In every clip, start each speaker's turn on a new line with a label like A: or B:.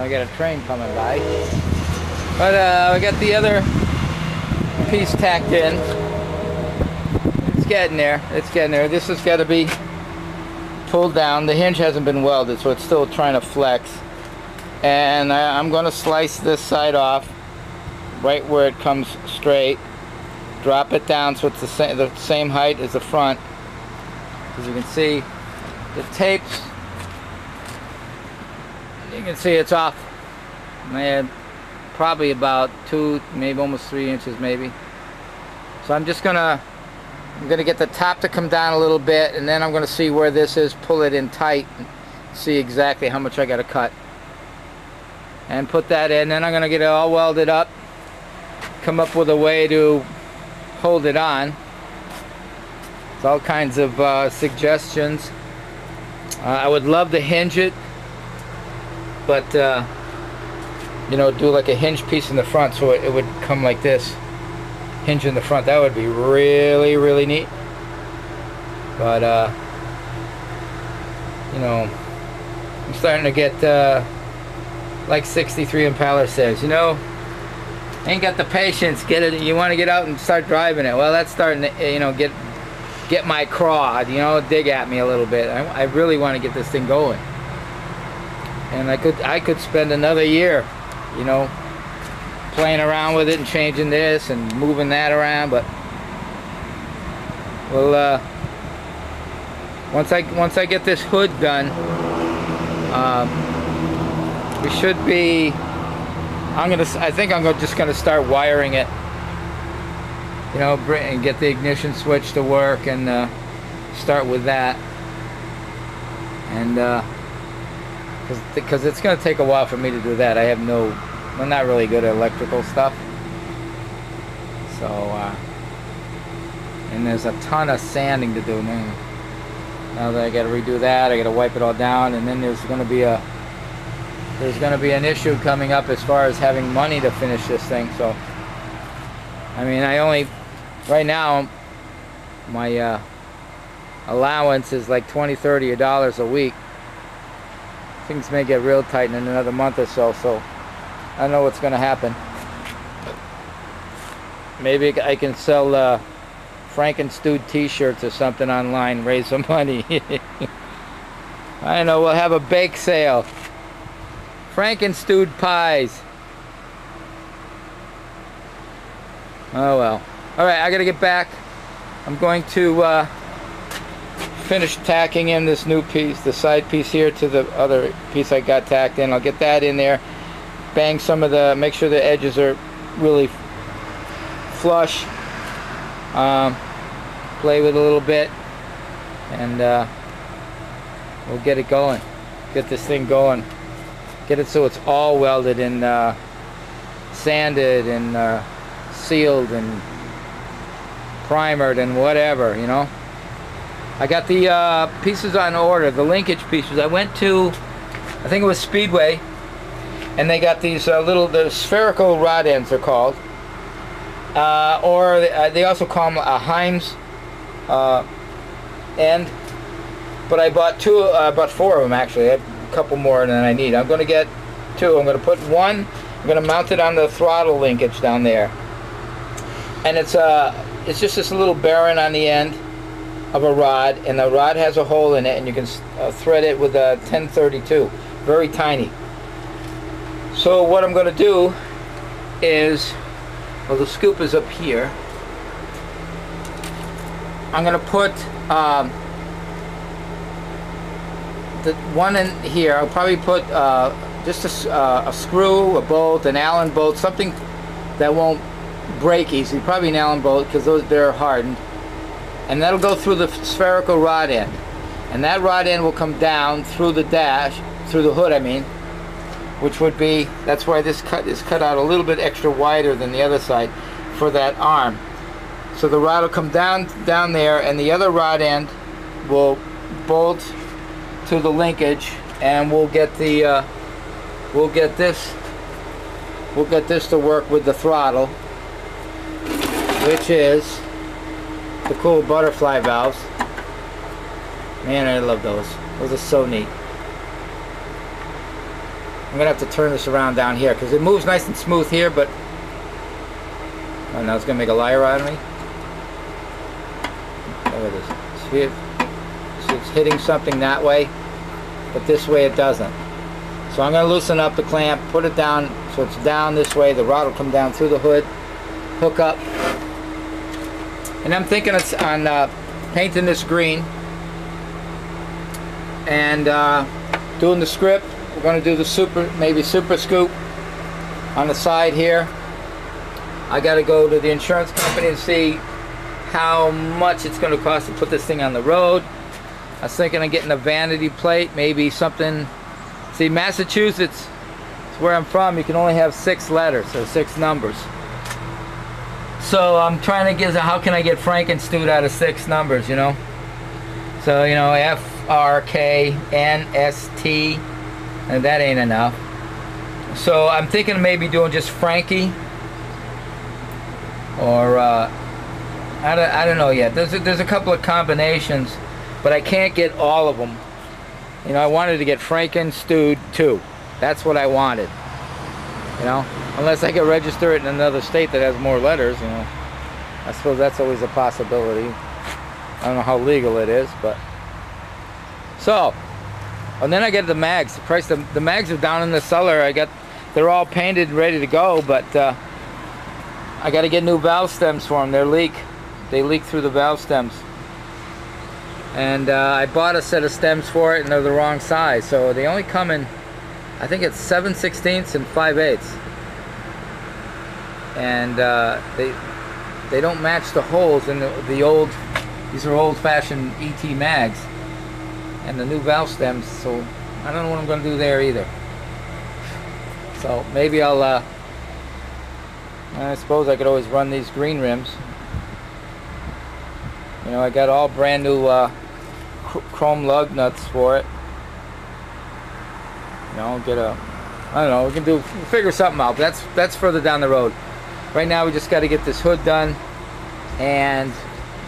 A: I got a train coming by. But we got the other piece tacked in. It's getting there. It's getting there. This has got to be pulled down. The hinge hasn't been welded, so it's still trying to flex. And I'm going to slice this side off right where it comes straight. Drop it down so it's the same height as the front. As you can see, the tapes, you can see it's off. Man, probably about 2, maybe almost 3 inches maybe. So I'm gonna get the top to come down a little bit, and then I'm gonna see where this is, pull it in tight, and see exactly how much I gotta cut. And put that in, then I'm gonna get it all welded up, come up with a way to hold it on. There's all kinds of suggestions. I would love to hinge it, but you know, do like a hinge piece in the front so it would come like this, hinge in the front. That would be really, really neat. But you know, I'm starting to get like 63 Impaler says, you know, ain't got the patience. Get it. You want to get out and start driving it. Well, that's starting to, you know, get my craw, you know, dig at me a little bit. I really want to get this thing going, and I could spend another year, you know, playing around with it and changing this and moving that around. But well, once I get this hood done, we should be. I think I'm just gonna start wiring it. You know, and get the ignition switch to work, and start with that. And because it's going to take a while for me to do that. I'm not really good at electrical stuff. So, and there's a ton of sanding to do now. Now that I got to redo that, I got to wipe it all down, and then there's going to be an issue coming up as far as having money to finish this thing. So, I mean, right now, my allowance is like $20–30 a week. Things may get real tight in another month or so, so I don't know what's going to happen. Maybe I can sell FrankenStude t-shirts or something online, raise some money. I don't know, we'll have a bake sale. FrankenStude pies. Oh well. Alright, I gotta get back. I'm going to finish tacking in this new piece, the side piece here to the other piece I got tacked in. I'll get that in there, bang some of the, make sure the edges are really flush, play with it a little bit, and we'll get it going, get this thing going, get it so it's all welded and sanded and sealed and primered and whatever, you know. I got the pieces on order, the linkage pieces. I went to, I think it was Speedway, and they got these the spherical rod ends they're called, or they also call them a Heims end. But I bought bought 4 of them actually. I have a couple more than I need. I'm going to get 2. I'm going to put one. I'm going to mount it on the throttle linkage down there, and it's just this little bearing on the end of a rod, and the rod has a hole in it, and you can thread it with a 1032, very tiny. So what I'm going to do is, well, the scoop is up here. I'm going to put the one in here. I'll probably put just a screw, a bolt, an Allen bolt, something that won't break easy. Probably an Allen bolt, because they're hardened. And that'll go through the spherical rod end, and that rod end will come down through the dash, through the hood I mean, which would be, that's why this cut is cut out a little bit extra wider than the other side for that arm. So the rod will come down there, and the other rod end will bolt to the linkage, and we'll get the we'll get this to work with the throttle, which is the cool butterfly valves. Man, I love those. Those are so neat. I'm gonna have to turn this around down here because it moves nice and smooth here, but oh, now it's gonna make a liar out of me. There it is. See it's hitting something that way, but this way it doesn't. So I'm gonna loosen up the clamp, put it down so it's down this way. The rod will come down through the hood, hook up, and I'm thinking it's on painting this green and doing the script. We're going to do the maybe super scoop on the side here. I got to go to the insurance company and see how much it's going to cost to put this thing on the road. I was thinking of getting a vanity plate, maybe something. See, Massachusetts is where I'm from. You can only have 6 letters or 6 numbers. So I'm trying to get, how can I get FrankenStude out of 6 numbers, you know? So, you know, FRKNST, and that ain't enough. So I'm thinking of maybe doing just Frankie, or I don't know yet. There's a couple of combinations, but I can't get all of them. You know, I wanted to get FrankenStude 2. That's what I wanted. You know, unless I could register it in another state that has more letters, you know. I suppose that's always a possibility. I don't know how legal it is, but so. And then I get the mags. The price, the mags are down in the cellar. They're all painted and ready to go, but I got to get new valve stems for them. They leak through the valve stems. And I bought a set of stems for it, and they're the wrong size. So they only come in, I think it's 7/16 and 5/8. And they don't match the holes in the old. These are old-fashioned ET mags. And the new valve stems, so I don't know what I'm going to do there either. So maybe I suppose I could always run these green rims. You know, I got all brand new chrome lug nuts for it. You know, I don't know, we'll figure something out, but that's further down the road. Right now we just got to get this hood done and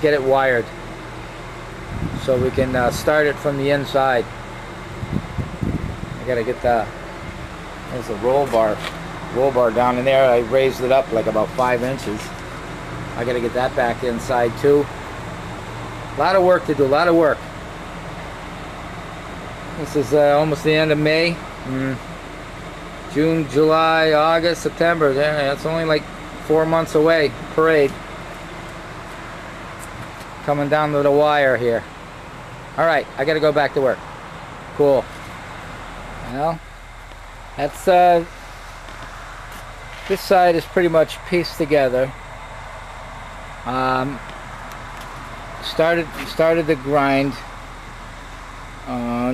A: get it wired, so we can start it from the inside. I gotta get there's a roll bar down in there. I raised it up like about 5 inches. I gotta get that back inside too. A lot of work to do, a lot of work. This is almost the end of May. June, July, August, September. That's only like 4 months away. Parade. Coming down to the wire here. Alright, I gotta go back to work. Cool. Well, that's this side is pretty much pieced together. Started the grind.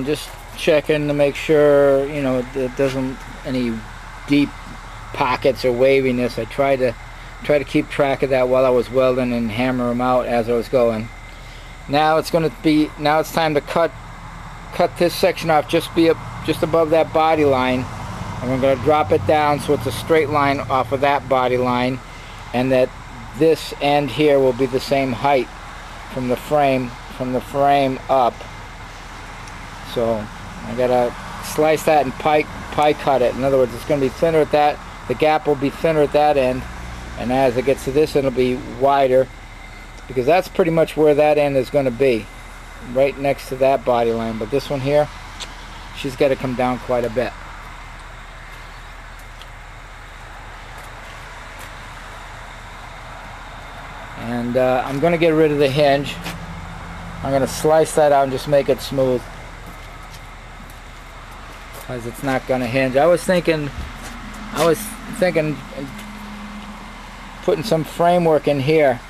A: Just checking to make sure, you know, it doesn't any deep pockets or waviness. I try to keep track of that while I was welding and hammer them out as I was going. Now it's time to cut this section off just above that body line, and we're going to drop it down so it's a straight line off of that body line, and that this end here will be the same height from the frame up. So I gotta slice that and pie cut it. In other words, it's going to be thinner at that. The gap will be thinner at that end, and as it gets to this end, it'll be wider, because that's pretty much where that end is going to be, right next to that body line. But this one here, she's got to come down quite a bit. And I'm going to get rid of the hinge. I'm going to slice that out and just make it smooth, because it's not going to hinge. I was thinking putting some framework in here.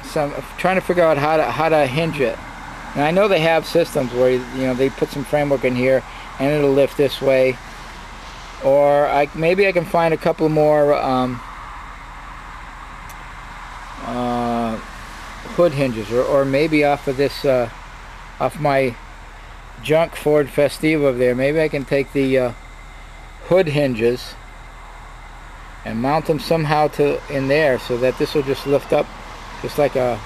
A: So I'm trying to figure out how to hinge it. And I know they have systems where you know they put some framework in here and it'll lift this way. Or maybe I can find a couple more hood hinges, or maybe off of this off my junk Ford Festiva there. Maybe I can take the hood hinges and mount them somehow in there, so that this will just lift up just like a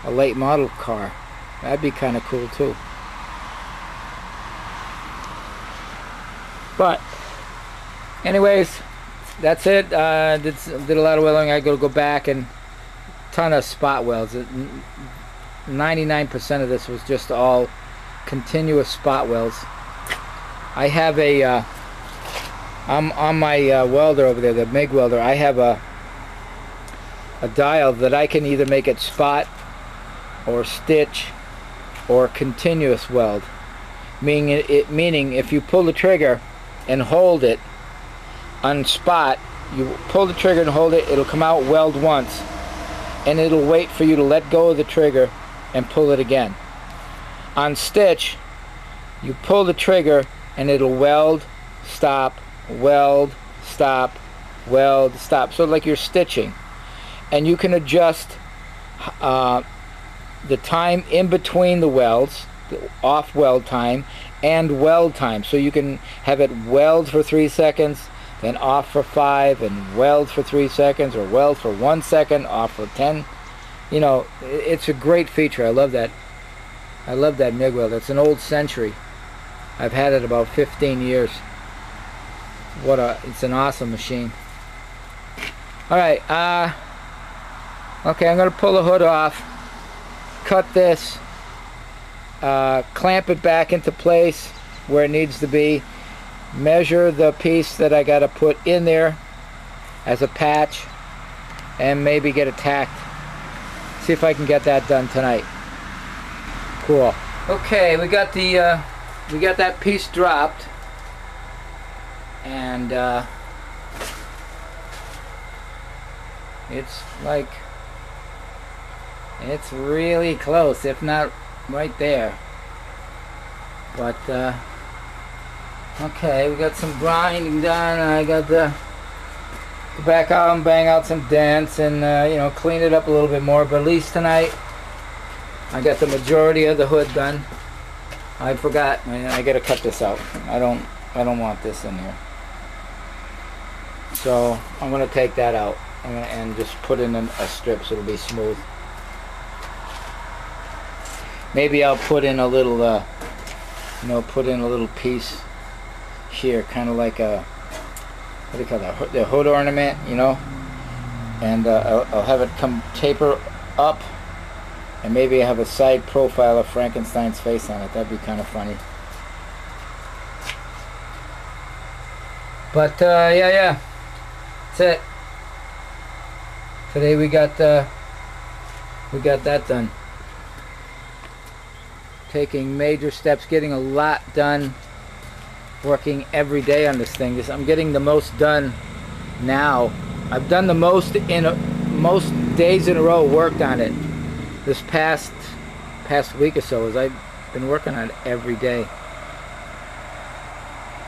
A: late model car. That'd be kind of cool too. But anyways, that's it. Did a lot of welding. I gotta go back and ton of spot welds. 99% of this was just all continuous spot welds. I have a on my welder over there, the MIG welder, I have a dial that I can either make it spot or stitch or continuous weld, meaning if you pull the trigger and hold it on spot, you pull the trigger and hold it, it'll come out weld once, and it'll wait for you to let go of the trigger and pull it again. On stitch, you pull the trigger and it'll weld, stop, weld, stop, weld, stop. So like you're stitching, and you can adjust the time in between the welds, the off weld time and weld time. So you can have it weld for 3 seconds, then off for 5, and weld for 3 seconds, or weld for 1 second, off for 10. You know, it's a great feature. I love that. I love that MIG weld. It's an old Century. I've had it about 15 years. It's an awesome machine. Alright, okay, I'm gonna pull the hood off, cut this, clamp it back into place where it needs to be, measure the piece that I gotta put in there as a patch, and maybe get it tacked. See if I can get that done tonight. Cool. Okay, we got that piece dropped, and it's really close, if not right there. But okay, we got some grinding done. I got to go back out and bang out some dents and you know, clean it up a little bit more. But at least tonight I got the majority of the hood done. I forgot. I got to cut this out. I don't want this in here. So I'm going to take that out and just put in a strip so it'll be smooth. Maybe I'll put in a little, you know, put in a little piece here, kind of like a, what do you call that, the hood ornament, you know, and I'll have it come taper up, and maybe I have a side profile of Frankenstein's face on it. That'd be kind of funny. But yeah, that's it. Today we got that done. Taking major steps, getting a lot done, working every day on this thing. I'm getting the most done now. I've done the most most days in a row, worked on it this past week or so, as I've been working on it every day,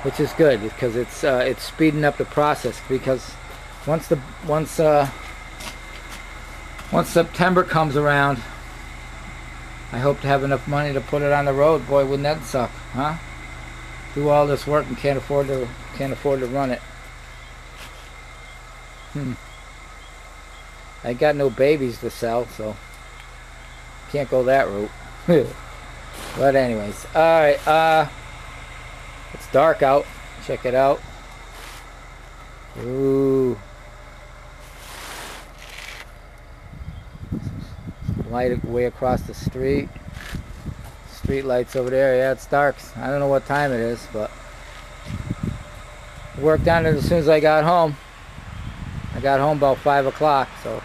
A: which is good because it's speeding up the process. Because once September comes around, I hope to have enough money to put it on the road. Boy, wouldn't that suck, huh? Do all this work and can't afford to run it. I got no babies to sell, so can't go that route. But anyways, all right. It's dark out. Check it out. Ooh. Light way across the street. Street lights over there. Yeah, it's dark. I don't know what time it is, but worked on it as soon as I got home. I got home about 5 o'clock, so.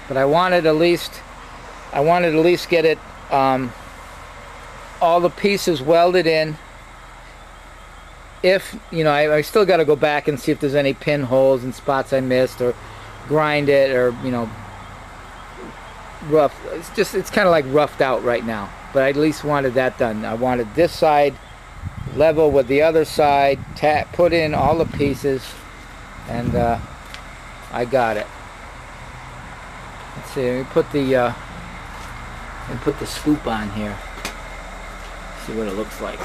A: But I wanted at least get it, all the pieces welded in. If, you know, I still got to go back and see if there's any pinholes and spots I missed, or grind it, or, you know, rough. It's kind of like roughed out right now, but I at least wanted that done. I wanted this side level with the other side, put in all the pieces, and I got it. Let's see, let me put the scoop on here, see what it looks like.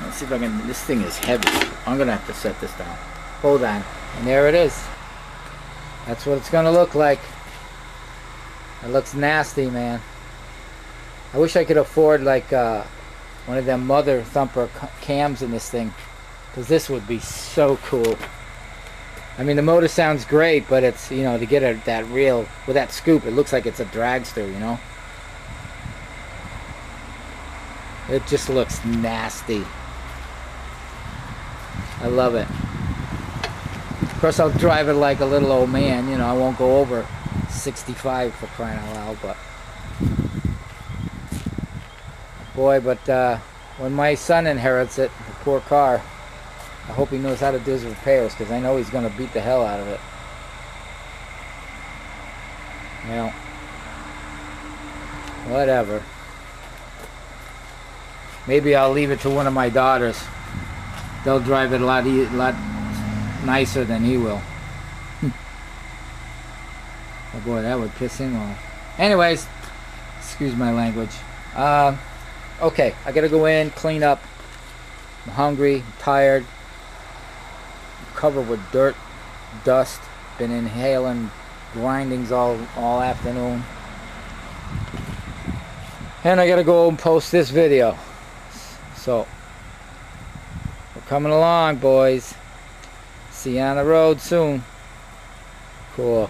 A: Let's see if I can. This thing is heavy. I'm gonna have to set this down. Hold on. And there it is. That's what it's gonna look like. It looks nasty, man. I wish I could afford like one of them mother thumper cams in this thing, because this would be so cool. I mean, the motor sounds great, but it's, you know, to get that reel with that scoop, it looks like it's a dragster, you know. It just looks nasty. I love it. Of course, I'll drive it like a little old man, you know. I won't go over 65 for crying out loud, but boy, but when my son inherits it, the poor car, I hope he knows how to do his repairs, because I know he's going to beat the hell out of it. Well, whatever. Maybe I'll leave it to one of my daughters. They'll drive it a lot nicer than he will. Oh boy, that would piss him off. Anyways, excuse my language. Okay, I gotta go in, clean up. I'm hungry, I'm tired. I'm covered with dirt, dust. Been inhaling grindings all afternoon. And I gotta go and post this video. So, we're coming along, boys. See you on the road soon. Cool.